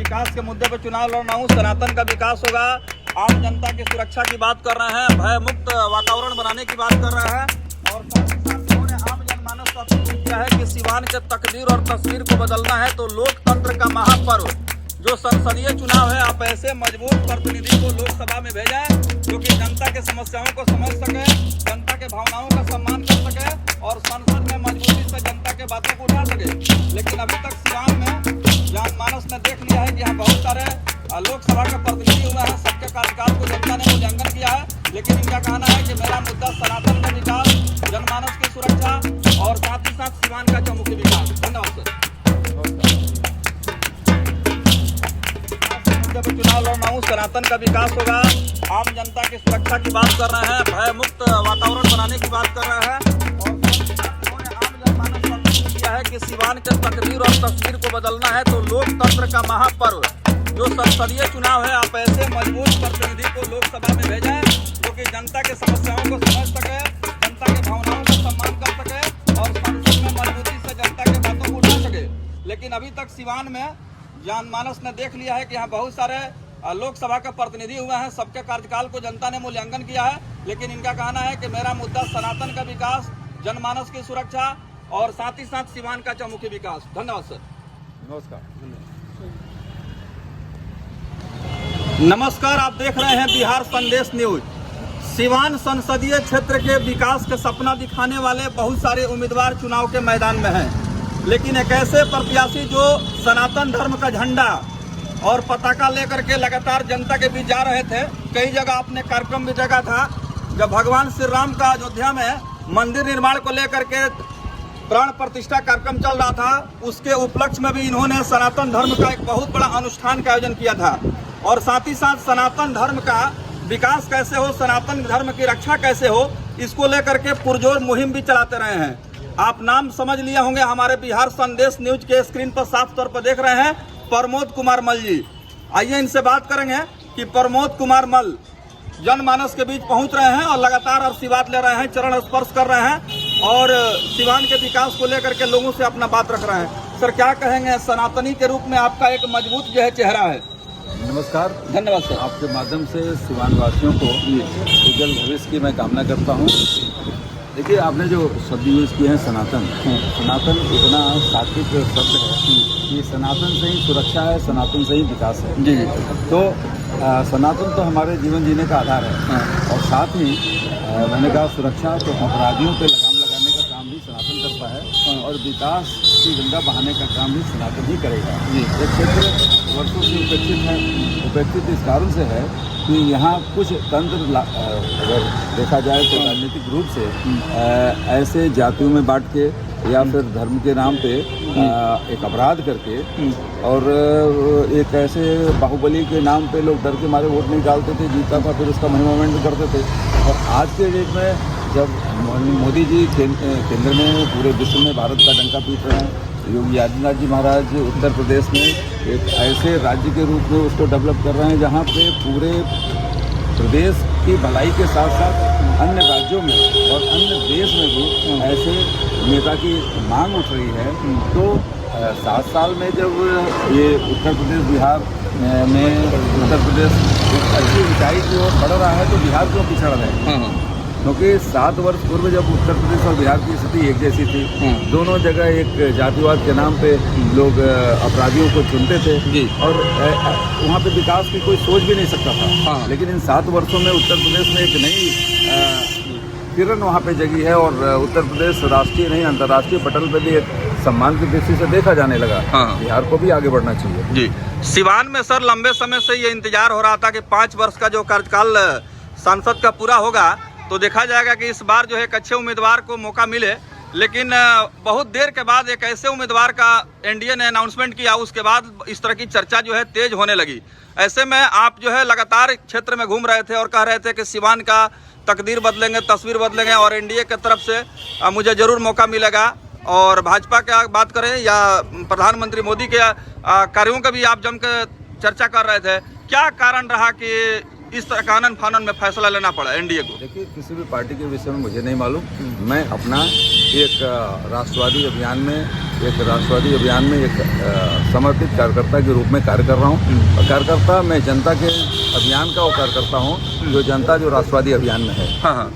विकास के मुद्दे पर चुनाव लड़ रहा हूँ। सनातन का विकास होगा, आम जनता की सुरक्षा की बात कर रहे हैं, भय मुक्त वातावरण बनाने की बात कर रहे हैं और साथ ही साथ इन्होंने आम जनमानस का अपील किया है कि सिवान के तकदीर और तस्वीर को बदलना है तो लोकतंत्र का महापर्व जो संसदीय चुनाव है, आप ऐसे मजबूत प्रतिनिधि को लोकसभा में भेजें जो कि जनता के समस्याओं को समझ सके, जनता के भावनाओं का सम्मान कर सके और संसद में मजबूती से जनता के बातों को उठा सके। लेकिन अभी तक सिवान में जनमानस ने देख लिया है कि यहाँ बहुत सारे लोकसभा के प्रतिनिधि हुए हैं, सबके कार्यकाल को जनता ने मूल्यांकन किया है, लेकिन इनका कहना है कि मेरा मुद्दा सनातन का विकास, जनमानस की सुरक्षा और साथ ही साथ सिवान का चौमुखी विकास। धन्यवाद सर। चुनाव लड़ रहा हूँ, सनातन का विकास होगा, आम जनता की सुरक्षा की बात कर रहे हैं, भय मुक्त वातावरण बनाने की बात कर रहे हैं और उन्होंने आम जनमानस का अपील किया है कि सिवान के तकदीर और तस्वीर को बदलना है तो लोकतंत्र का महापर्व जो संसदीय चुनाव है, आप ऐसे मजबूत प्रतिनिधि को लोकसभा में भेजें जो कि जनता के समस्याओं को समझ सके, जनता के भावनाओं का सम्मान कर सके और संसद में मजबूती से जनता के बातों को उठा सके। लेकिन अभी तक सिवान में जनमानस ने देख लिया है कि यहाँ बहुत सारे लोकसभा के प्रतिनिधि हुए हैं, सबके कार्यकाल को जनता ने मूल्यांकन किया है, लेकिन इनका कहना है कि मेरा मुद्दा सनातन का विकास, जनमानस की सुरक्षा और साथ ही साथ सिवान का चौमुखी विकास। धन्यवाद सर। नमस्कार, आप देख रहे हैं बिहार संदेश न्यूज। सिवान संसदीय क्षेत्र के विकास का सपना दिखाने वाले बहुत सारे उम्मीदवार चुनाव के मैदान में हैं, लेकिन एक ऐसे प्रत्याशी जो सनातन धर्म का झंडा और पताका लेकर के लगातार जनता के बीच जा रहे थे। कई जगह आपने कार्यक्रम भी देखा था जब भगवान श्री राम का अयोध्या में मंदिर निर्माण को लेकर के प्राण प्रतिष्ठा कार्यक्रम चल रहा था, उसके उपलक्ष्य में भी इन्होंने सनातन धर्म का एक बहुत बड़ा अनुष्ठान का आयोजन किया था और साथ ही साथ सनातन धर्म का विकास कैसे हो, सनातन धर्म की रक्षा कैसे हो, इसको लेकर के पुरजोर मुहिम भी चलाते रहे हैं। आप नाम समझ लिए होंगे, हमारे बिहार संदेश न्यूज के स्क्रीन पर साफ तौर पर देख रहे हैं प्रमोद कुमार मल जी। आइए इनसे बात करेंगे कि प्रमोद कुमार मल जनमानस के बीच पहुंच रहे हैं और लगातार आशीर्वाद ले रहे हैं, चरण स्पर्श कर रहे हैं और सिवान के विकास को लेकर के लोगों से अपना बात रख रहे हैं। सर क्या कहेंगे, सनातनी के रूप में आपका एक मजबूत जो है चेहरा है। नमस्कार, धन्यवाद सर। आपके माध्यम से सिवान वासियों को उज्जवल भविष्य की मैं कामना करता हूँ। देखिए, आपने जो शब्द यूज़ किए हैं सनातन, सनातन इतना सात्विक शब्द है कि सनातन से ही सुरक्षा है, सनातन से ही विकास है। जी। तो सनातन तो हमारे जीवन जीने का आधार है और साथ ही मैंने कहा सुरक्षा तो अपराधियों पे लगाम लगाने का काम भी सनातन करता है और विकास की गंगा बहाने का काम भी सनातन ही करेगा। ये क्षेत्र वर्षों से उपेक्षित है। उपेक्षित इस कारण से है कि यहाँ कुछ तंत्र अगर देखा जाए तो राजनीतिक रूप से ऐसे जातियों में बांट के या फिर धर्म के नाम पे एक अपराध करके और एक ऐसे बाहुबली के नाम पे लोग डर के मारे वोट नहीं डालते थे, जीता था फिर उसका महिमामंडन करते थे। और आज के डेट में जब मोदी जी केंद्र में पूरे विश्व में भारत का डंका पीट रहे हैं, योगी आदित्यनाथ जी महाराज उत्तर प्रदेश में एक ऐसे राज्य के रूप में उसको डेवलप कर रहे हैं जहाँ पे पूरे प्रदेश की भलाई के साथ साथ अन्य राज्यों में और अन्य देश में भी ऐसे नेता की मांग उठ रही है। तो 7 साल में जब ये उत्तर प्रदेश बिहार में उत्तर प्रदेश एक अच्छी ऊंचाई की ओर बढ़ रहा है तो बिहार क्यों पिछड़ रहे हैं? क्योंकि 7 वर्ष पूर्व जब उत्तर प्रदेश और बिहार की स्थिति एक जैसी थी, दोनों जगह एक जातिवाद के नाम पे लोग अपराधियों को चुनते थे और वहाँ पे विकास की कोई सोच भी नहीं सकता था। लेकिन इन 7 वर्षों में उत्तर प्रदेश में एक नई किरण वहाँ पे जगी है और उत्तर प्रदेश राष्ट्रीय नहीं अंतर्राष्ट्रीय पटल पे भी एक सम्मान की दृष्टि से देखा जाने लगा। बिहार को भी आगे बढ़ना चाहिए। जी, सिवान में सर लंबे समय से ये इंतजार हो रहा था कि 5 वर्ष का जो कार्यकाल सांसद का पूरा होगा तो देखा जाएगा कि इस बार जो है एक अच्छे उम्मीदवार को मौका मिले, लेकिन बहुत देर के बाद एक ऐसे उम्मीदवार का एनडीए ने अनाउंसमेंट किया, उसके बाद इस तरह की चर्चा जो है तेज होने लगी। ऐसे में आप जो है लगातार क्षेत्र में घूम रहे थे और कह रहे थे कि सिवान का तकदीर बदलेंगे, तस्वीर बदलेंगे और एनडीए की तरफ से मुझे जरूर मौका मिलेगा। और भाजपा की बात करें या प्रधानमंत्री मोदी के कार्यों का भी आप जम कर चर्चा कर रहे थे, क्या कारण रहा कि इस तरह का आनन फानन में फैसला लेना पड़ा एनडीए को? देखिए, किसी भी पार्टी के विषय में मुझे नहीं मालूम। मैं अपना एक राष्ट्रवादी अभियान में एक समर्पित कार्यकर्ता के रूप में कार्य कर रहा हूँ। और कार्यकर्ता मैं जनता के अभियान का वो कार्यकर्ता हूँ जो जनता जो राष्ट्रवादी अभियान में है।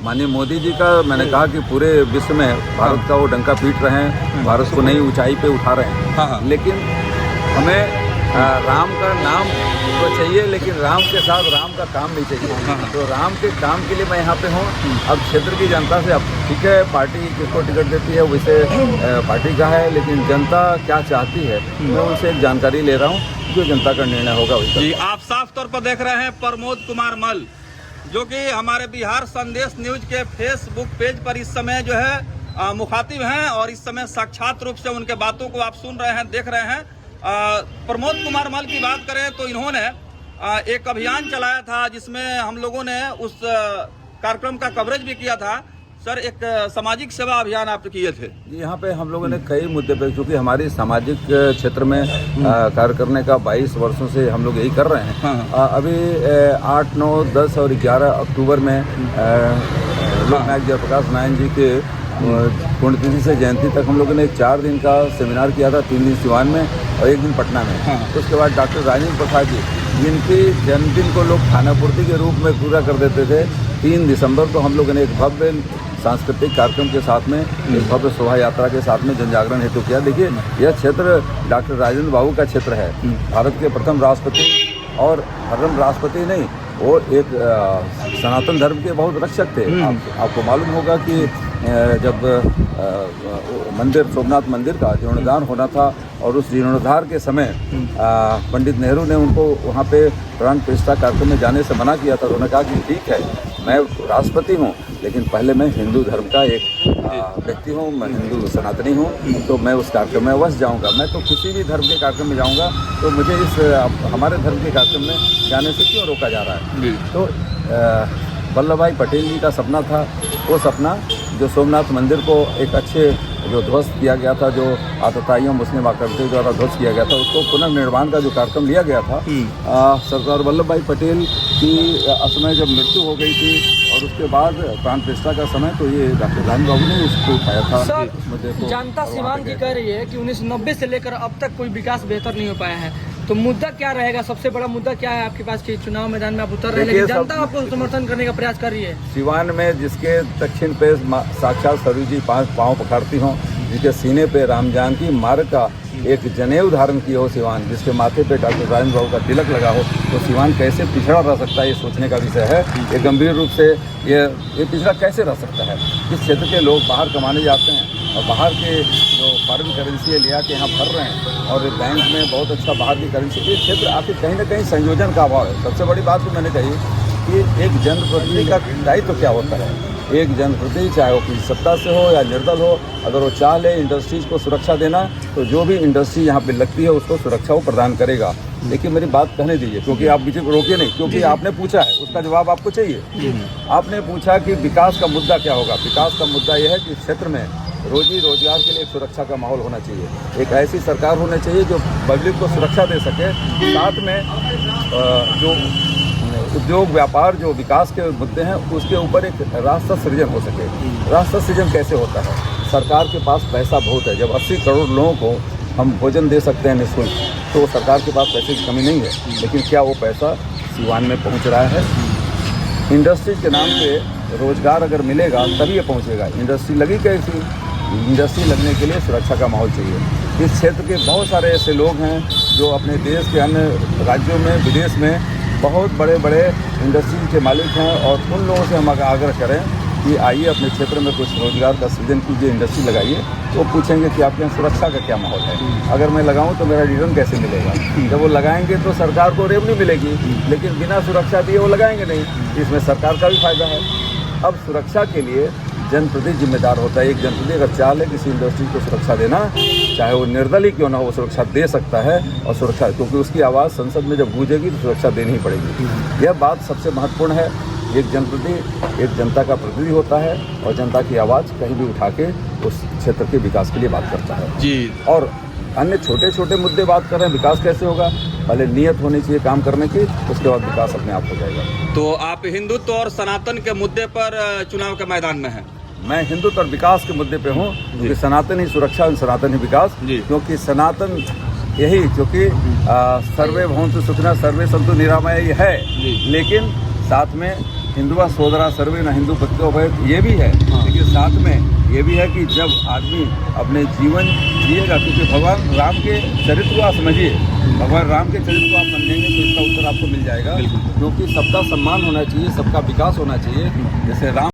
माननीय मोदी जी का मैंने कहा कि पूरे विश्व में भारत का वो डंका पीट रहे हैं, भारत को नई ऊंचाई पे उठा रहे हैं। लेकिन हमें राम का नाम तो चाहिए, लेकिन राम के साथ राम का काम नहीं चाहिए। तो राम के काम के लिए मैं यहाँ पे हूँ। अब क्षेत्र की जनता से, अब ठीक है पार्टी किसको टिकट देती है वैसे पार्टी का है, लेकिन जनता क्या चाहती है मैं उनसे एक जानकारी ले रहा हूँ। जो जनता का निर्णय होगा वैसा। जी, आप साफ तौर पर देख रहे हैं प्रमोद कुमार मल, जो कि हमारे बिहार संदेश न्यूज के फेसबुक पेज पर इस समय जो है मुखातिब हैं, और इस समय साक्षात रूप से उनके बातों को आप सुन रहे हैं, देख रहे हैं। प्रमोद कुमार मल की बात करें तो इन्होंने एक अभियान चलाया था जिसमें हम लोगों ने उस कार्यक्रम का कवरेज भी किया था। सर, एक सामाजिक सेवा अभियान आप किए थे। यहाँ पे हम लोगों ने कई मुद्दे पे, क्योंकि हमारी सामाजिक क्षेत्र में कार्य करने का 22 वर्षों से हम लोग यही कर रहे हैं। अभी 8, 9, 10 और 11 अक्टूबर में लोकनायक जयप्रकाश नारायण जी के पुण्यतिथि से जयंती तक हम लोगों ने 4 दिन का सेमिनार किया था, 3 दिन सिवान में और 1 दिन पटना में। उसके बाद डॉक्टर राजेंद्र प्रसाद जी, जिनकी जन्मदिन को लोग खानापूर्ति के रूप में पूरा कर देते थे, 3 दिसंबर को हम लोगों ने एक भव्य सांस्कृतिक कार्यक्रम के साथ में, एक भव्य शोभा यात्रा के साथ में जनजागरण हेतु किया। देखिए, यह क्षेत्र डॉक्टर राजेंद्र बाबू का क्षेत्र है। भारत के प्रथम राष्ट्रपति, और धर्म राष्ट्रपति नहीं, वो एक सनातन धर्म के बहुत रक्षक थे। आपको मालूम होगा कि जब मंदिर, सोमनाथ मंदिर का जीर्णोद्धार होना था, और उस जीर्णोद्धार के समय पंडित नेहरू ने उनको वहाँ पे प्राण प्रतिष्ठा कार्यक्रम में जाने से मना किया था। उन्होंने कहा कि ठीक है, मैं राष्ट्रपति हूँ, लेकिन पहले मैं हिंदू धर्म का एक व्यक्ति हूँ, मैं हिंदू सनातनी हूँ, तो मैं उस कार्यक्रम में अवश्य जाऊँगा। मैं तो किसी भी धर्म के कार्यक्रम में जाऊँगा, तो मुझे इस हमारे धर्म के कार्यक्रम में जाने से क्यों रोका जा रहा है? तो वल्लभ भाई पटेल जी का सपना था, वो सपना जो सोमनाथ मंदिर को एक अच्छे जो ध्वस्त किया गया था, जो आतताइयों मुस्लिम आक्रमणों द्वारा ध्वस्त किया गया था, उसको पुनर्निर्माण का जो कार्यक्रम लिया गया था, सरदार वल्लभ भाई पटेल की असमय जब मृत्यु हो गई थी और उसके बाद प्राण प्रतिष्ठा का समय, तो ये डॉक्टर राजेंद्र बाबू ने उसको उठाया था। जनता शिवान जी कह रही है कि 1990 से लेकर अब तक कोई विकास बेहतर नहीं हो पाया है, तो मुद्दा क्या रहेगा? सबसे बड़ा मुद्दा क्या है आपके पास कि चुनाव मैदान में आप उतर रहे हैं, लेकिन जनता आपको समर्थन करने का प्रयास कर रही है? सिवान में जिसके दक्षिण पे साक्षात सरयू जी 5 पाँव पखाड़ती हों, जिसके सीने पे राम जानकी मार्ग का एक जनेऊ धारण किया हो सिवान, जिसके माथे पे डॉक्टर राजेंद्र बाबू का तिलक लगा हो, तो सिवान कैसे पिछड़ा रह सकता है, ये सोचने का विषय है। ये गंभीर रूप से ये पिछड़ा कैसे रह सकता है? इस क्षेत्र के लोग बाहर कमाने जाते हैं और बाहर के जो फॉरेन करेंसी ले आके यहाँ भर रहे हैं, और बैंक में बहुत अच्छा बाहर की करेंसी। ये क्षेत्र आखिर कहीं ना कहीं संयोजन का अभाव है। सबसे बड़ी बात तो मैंने कही कि एक जनप्रतिनिधि का दायित्व तो क्या होता है। एक जनप्रतिनिधि, चाहे वो किसी सत्ता से हो या निर्दल हो, अगर वो चाह ले इंडस्ट्रीज को सुरक्षा देना, तो जो भी इंडस्ट्री यहाँ पे लगती है उसको सुरक्षा वो प्रदान करेगा। लेकिन मेरी बात कहने दीजिए, क्योंकि आप मुझे रोके नहीं, क्योंकि आपने पूछा है, उसका जवाब आपको चाहिए। आपने पूछा कि विकास का मुद्दा क्या होगा। विकास का मुद्दा यह है कि क्षेत्र में रोजी रोजगार के लिए एक सुरक्षा का माहौल होना चाहिए। एक ऐसी सरकार होनी चाहिए जो पब्लिक को सुरक्षा दे सके, साथ में जो उद्योग व्यापार, जो विकास के मुद्दे हैं, उसके ऊपर एक रास्ता सृजन हो सके। रास्ता सृजन कैसे होता है? सरकार के पास पैसा बहुत है। जब 80 करोड़ लोगों को हम भोजन दे सकते हैं निःशुल्क, तो सरकार के पास पैसे की कमी नहीं है। लेकिन क्या वो पैसा सिवान में पहुंच रहा है? इंडस्ट्री के नाम पे रोजगार अगर मिलेगा तभी ये पहुंचेगा। इंडस्ट्री लगी कैसी? इंडस्ट्री लगने के लिए सुरक्षा का माहौल चाहिए। इस क्षेत्र के बहुत सारे ऐसे लोग हैं जो अपने देश के अन्य राज्यों में, विदेश में बहुत बड़े बड़े इंडस्ट्री के मालिक हैं, और उन लोगों से हम आग्रह करें कि आइए अपने क्षेत्र में कुछ रोजगार का सृजन कीजिए, इंडस्ट्री लगाइए। तो पूछेंगे कि आपके यहाँ सुरक्षा का क्या माहौल है? अगर मैं लगाऊं तो मेरा रिटर्न कैसे मिलेगा? जब वो लगाएंगे तो सरकार को रेवेन्यू मिलेगी, लेकिन बिना सुरक्षा दिए वो लगाएंगे नहीं। इसमें सरकार का भी फायदा है। अब सुरक्षा के लिए जनप्रतिनिधि जिम्मेदार होता है। एक जनप्रतिनिधि अगर चाह ले किसी इंडस्ट्री को सुरक्षा देना, चाहे वो निर्दल ही क्यों ना हो, वो सुरक्षा दे सकता है। और सुरक्षा, क्योंकि उसकी आवाज़ संसद में जब गूंजेगी तो सुरक्षा देनी ही पड़ेगी। यह बात सबसे महत्वपूर्ण है। एक जनप्रतिनिधि एक जनता का प्रतिनिधि होता है, और जनता की आवाज़ कहीं भी उठा के उस क्षेत्र के विकास के लिए बात करता है जी। और अन्य छोटे छोटे मुद्दे बात कर रहे हैं, विकास कैसे होगा? पहले नियत होनी चाहिए काम करने की, उसके बाद विकास अपने आप हो जाएगा। तो आप हिंदुत्व और सनातन के मुद्दे पर चुनाव के मैदान में हैं? मैं हिंदुत्व और विकास के मुद्दे पे हूँ, क्योंकि सनातन ही सुरक्षा और सनातन ही विकास, क्योंकि सनातन यही, क्योंकि सर्वे भवन्तु सुखिनः सर्वे सन्तु निरामया है, लेकिन साथ में हिंदुआ सोदरा सर्वे न हिंदू पत्यो भय, ये भी है। लेकिन साथ में ये भी है कि जब आदमी अपने जीवन जिएगा, क्योंकि भगवान राम के चरित्र को आप समझिए, भगवान राम के चरित्र को आप समझेंगे तो इसका उत्तर आपको मिल जाएगा, क्योंकि सबका सम्मान होना चाहिए, सबका विकास होना चाहिए। जैसे राम